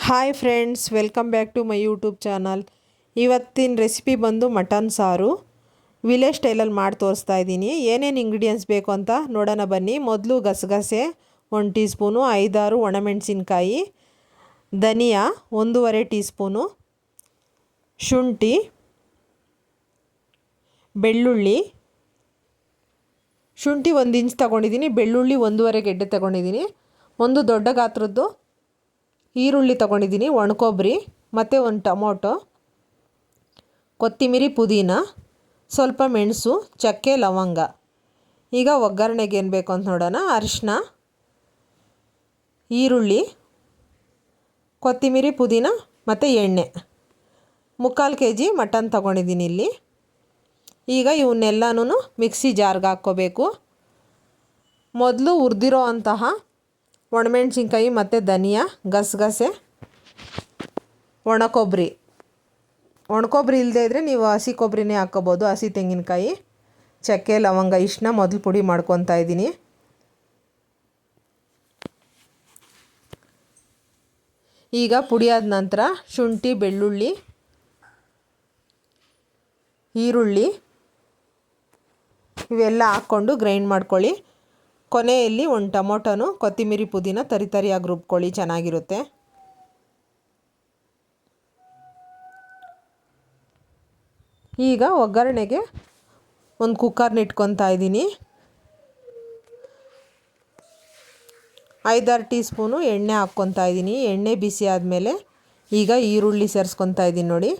Hi friends, welcome back to my YouTube channel. ಇವತ್ತಿನ recipe ಬಂದು mutton ಸಾರು village ಸ್ಟೈಲಲ್ಲಿ ಮಾಡಿ ತೋರಿಸ್ತಾ ಇದ್ದೀನಿ. ಏನೇನು ಇಂಗ್ರೀಡಿಯೆಂಟ್ಸ್ ಬೇಕು ಅಂತ ನೋಡೋಣ ಬನ್ನಿ. ಮೊದಲು ಗಸಗಸೆ 1 ಟೀ ಸ್ಪೂನು, 5-6 ಒಣಮೆಣಸಿನ್ಕಾಯಿ, ಧನಿಯಾ 1.5 ಟೀ ಸ್ಪೂನು, ಶುಂಠಿ, ಬೆಳ್ಳುಳ್ಳಿ, ಶುಂಠಿ 1 ಇಂಚ್ ತೊಗೊಂಡಿದ್ದೀನಿ, ಬೆಳ್ಳುಳ್ಳಿ 1.5 ಗೆಡ್ಡೆ ತೊಗೊಂಡಿದ್ದೀನಿ, ಒಂದು ದೊಡ್ಡ ಗಾತ್ರದ್ದು ಈರುಳ್ಳಿ ತೊಗೊಂಡಿದ್ದೀನಿ, ಒಣಕೊಬ್ಬರಿ ಮತ್ತು ಒಂದು ಟೊಮೊಟೊ, ಕೊತ್ತಂಬರಿ, ಪುದೀನ, ಸ್ವಲ್ಪ ಮೆಣಸು, ಚಕ್ಕೆ, ಲವಂಗ. ಈಗ ಒಗ್ಗರಣೆಗೆ ಏನು ಬೇಕು ಅಂತ ನೋಡೋಣ. ಅರಿಶಿನ, ಈರುಳ್ಳಿ, ಕೊತ್ತಂಬರಿ, ಪುದೀನ ಮತ್ತು ಎಣ್ಣೆ. 3/4 kg ಮಟನ್ ತೊಗೊಂಡಿದ್ದೀನಿ ಇಲ್ಲಿ. ಈಗ ಇವನ್ನೆಲ್ಲನೂ ಮಿಕ್ಸಿ ಜಾರ್ಗೆ ಹಾಕ್ಕೋಬೇಕು. ಮೊದಲು ಹುರಿದಿರೋ ಅಂತಹ ಒಣಮೆಣ್ಸಿನ್ಕಾಯಿ ಮತ್ತು ಧನಿಯಾ, ಗಸಗಸೆ, ಒಣಕೊಬ್ಬರಿ ಇಲ್ಲದೇ ಇದ್ದರೆ ನೀವು ಹಸಿ ಕೊಬ್ಬರಿನೇ ಹಾಕ್ಕೋಬೋದು, ಹಸಿ ತೆಂಗಿನಕಾಯಿ, ಚಕ್ಕೆ, ಲವಂಗ ಇಷ್ಟನ್ನ ಮೊದಲು ಪುಡಿ ಮಾಡ್ಕೊತಾ ಇದ್ದೀನಿ. ಈಗ ಪುಡಿಯಾದ ನಂತರ ಶುಂಠಿ, ಬೆಳ್ಳುಳ್ಳಿ, ಈರುಳ್ಳಿ ಇವೆಲ್ಲ ಹಾಕ್ಕೊಂಡು ಗ್ರೈಂಡ್ ಮಾಡ್ಕೊಳ್ಳಿ. ಕೊನೆಯಲ್ಲಿ ಒಂದು ಟೊಮೊಟೊನು, ಕೊತ್ತಂಬರಿ, ಪುದೀನ ತರಿಯಾಗಿ ರುಬ್ಕೊಳ್ಳಿ, ಚೆನ್ನಾಗಿರುತ್ತೆ. ಈಗ ಒಗ್ಗರಣೆಗೆ ಒಂದು ಕುಕ್ಕರ್ನ ಇಟ್ಕೊತಾ ಇದ್ದೀನಿ. 5-6 ಟೀ ಸ್ಪೂನು ಎಣ್ಣೆ ಹಾಕ್ಕೊತಾ ಇದ್ದೀನಿ. ಎಣ್ಣೆ ಬಿಸಿ ಆದಮೇಲೆ ಈಗ ಈರುಳ್ಳಿ ಸೇರಿಸ್ಕೊತಾ ಇದ್ದೀನಿ ನೋಡಿ.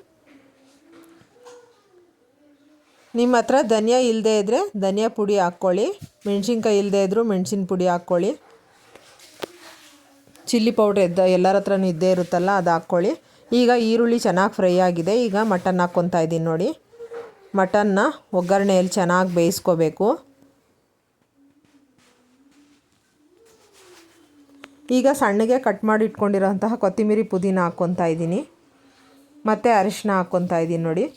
ನಿಮ್ಮ ಹತ್ರ ಧನಿಯಾ ಇಲ್ಲದೇ ಇದ್ದರೆ ಧನಿಯಾ ಪುಡಿ ಹಾಕ್ಕೊಳ್ಳಿ, ಮೆಣಸಿನ್ಕಾಯಿ ಇಲ್ಲದೇ ಇದ್ದರೂ ಮೆಣಸಿನ ಪುಡಿ ಹಾಕ್ಕೊಳ್ಳಿ, ಚಿಲ್ಲಿ ಪೌಡ್ರ್ ಎಲ್ಲರ ಹತ್ರನೂ ಇದ್ದೇ ಇರುತ್ತಲ್ಲ, ಅದು ಹಾಕ್ಕೊಳ್ಳಿ. ಈಗ ಈರುಳ್ಳಿ ಚೆನ್ನಾಗಿ ಫ್ರೈ ಆಗಿದೆ. ಈಗ ಮಟನ್ ಹಾಕ್ಕೊತಾ ಇದ್ದೀನಿ ನೋಡಿ. ಮಟನ್ನ ಒಗ್ಗರಣೆಯಲ್ಲಿ ಚೆನ್ನಾಗಿ ಬೇಯಿಸ್ಕೋಬೇಕು. ಈಗ ಸಣ್ಣಗೆ ಕಟ್ ಮಾಡಿ ಇಟ್ಕೊಂಡಿರೋಂತಹ ಕೊತ್ತಂಬರಿ, ಪುದೀನ ಹಾಕ್ಕೊತಾ ಇದ್ದೀನಿ ಮತ್ತು ಅರಿಶಿನ ಹಾಕ್ಕೊತಾ ಇದ್ದೀನಿ ನೋಡಿ.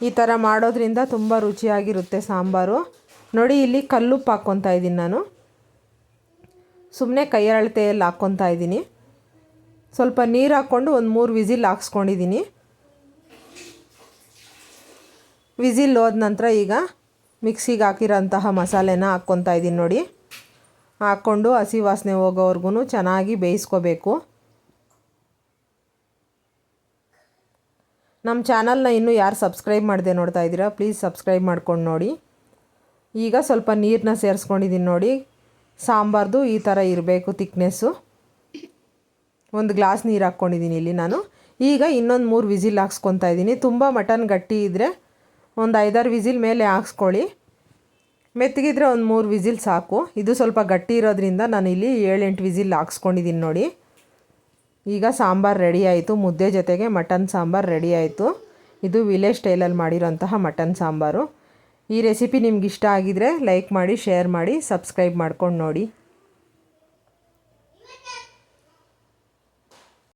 ಈ ಥರ ಮಾಡೋದ್ರಿಂದ ತುಂಬ ರುಚಿಯಾಗಿರುತ್ತೆ ಸಾಂಬಾರು ನೋಡಿ. ಇಲ್ಲಿ ಕಲ್ಲುಪ್ಪು ಹಾಕ್ಕೊತಾ ಇದ್ದೀನಿ ನಾನು, ಸುಮ್ಮನೆ ಕೈ ಅಳತೆಯಲ್ಲಿ ಹಾಕ್ಕೊತಾ ಇದ್ದೀನಿ. ಸ್ವಲ್ಪ ನೀರು ಹಾಕ್ಕೊಂಡು ಒಂದು 3 ವಿಸಿಲ್ ಹಾಕ್ಸ್ಕೊಂಡಿದ್ದೀನಿ. ವಿಸಿಲ್ ಹೋದ ನಂತರ ಈಗ ಮಿಕ್ಸಿಗೆ ಹಾಕಿರೋಂತಹ ಮಸಾಲೆನ ಹಾಕ್ಕೊತಾ ಇದ್ದೀನಿ ನೋಡಿ. ಹಾಕ್ಕೊಂಡು ಹಸಿ ವಾಸನೆ ಹೋಗೋವರೆಗೂ ಚೆನ್ನಾಗಿ ಬೇಯಿಸ್ಕೋಬೇಕು. ನಮ್ಮ ಚಾನಲ್ನ ಇನ್ನೂ ಯಾರು ಸಬ್ಸ್ಕ್ರೈಬ್ ಮಾಡದೆ ನೋಡ್ತಾ ಇದ್ದೀರಾ, ಪ್ಲೀಸ್ ಸಬ್ಸ್ಕ್ರೈಬ್ ಮಾಡ್ಕೊಂಡು ನೋಡಿ. ಈಗ ಸ್ವಲ್ಪ ನೀರನ್ನ ಸೇರಿಸ್ಕೊಂಡಿದ್ದೀನಿ ನೋಡಿ. ಸಾಂಬಾರ್ದು ಈ ಥರ ಇರಬೇಕು ತಿಕ್ನೆಸ್ಸು. 1 ಗ್ಲಾಸ್ ನೀರು ಹಾಕ್ಕೊಂಡಿದ್ದೀನಿ ಇಲ್ಲಿ ನಾನು. ಈಗ ಇನ್ನೊಂದು 3 ವಿಸಿಲ್ ಹಾಕ್ಸ್ಕೊತಾ ಇದ್ದೀನಿ. ತುಂಬ ಮಟನ್ ಗಟ್ಟಿ ಇದ್ದರೆ ಒಂದು 5-6 ವಿಸಿಲ್ ಮೇಲೆ ಹಾಕ್ಸ್ಕೊಳ್ಳಿ, ಮೆತ್ತಗಿದ್ರೆ ಒಂದು 3 ವಿಸಿಲ್ ಸಾಕು. ಇದು ಸ್ವಲ್ಪ ಗಟ್ಟಿ ಇರೋದ್ರಿಂದ ನಾನು ಇಲ್ಲಿ 7-8 ವಿಸಿಲ್ ಹಾಕ್ಸ್ಕೊಂಡಿದ್ದೀನಿ ನೋಡಿ. ಈಗ ಸಾಂಬಾರು ರೆಡಿ ಆಯಿತು. ಮುದ್ದೆ ಜೊತೆಗೆ ಮಟನ್ ಸಾಂಬಾರು ರೆಡಿ ಆಯಿತು. ಇದು ವಿಲೇಜ್ ಸ್ಟೈಲಲ್ಲಿ ಮಾಡಿರೋಂತಹ ಮಟನ್ ಸಾಂಬಾರು. ಈ ರೆಸಿಪಿ ನಿಮ್ಗೆ ಇಷ್ಟ ಆಗಿದರೆ ಲೈಕ್ ಮಾಡಿ, ಶೇರ್ ಮಾಡಿ, ಸಬ್ಸ್ಕ್ರೈಬ್ ಮಾಡ್ಕೊಂಡು ನೋಡಿ.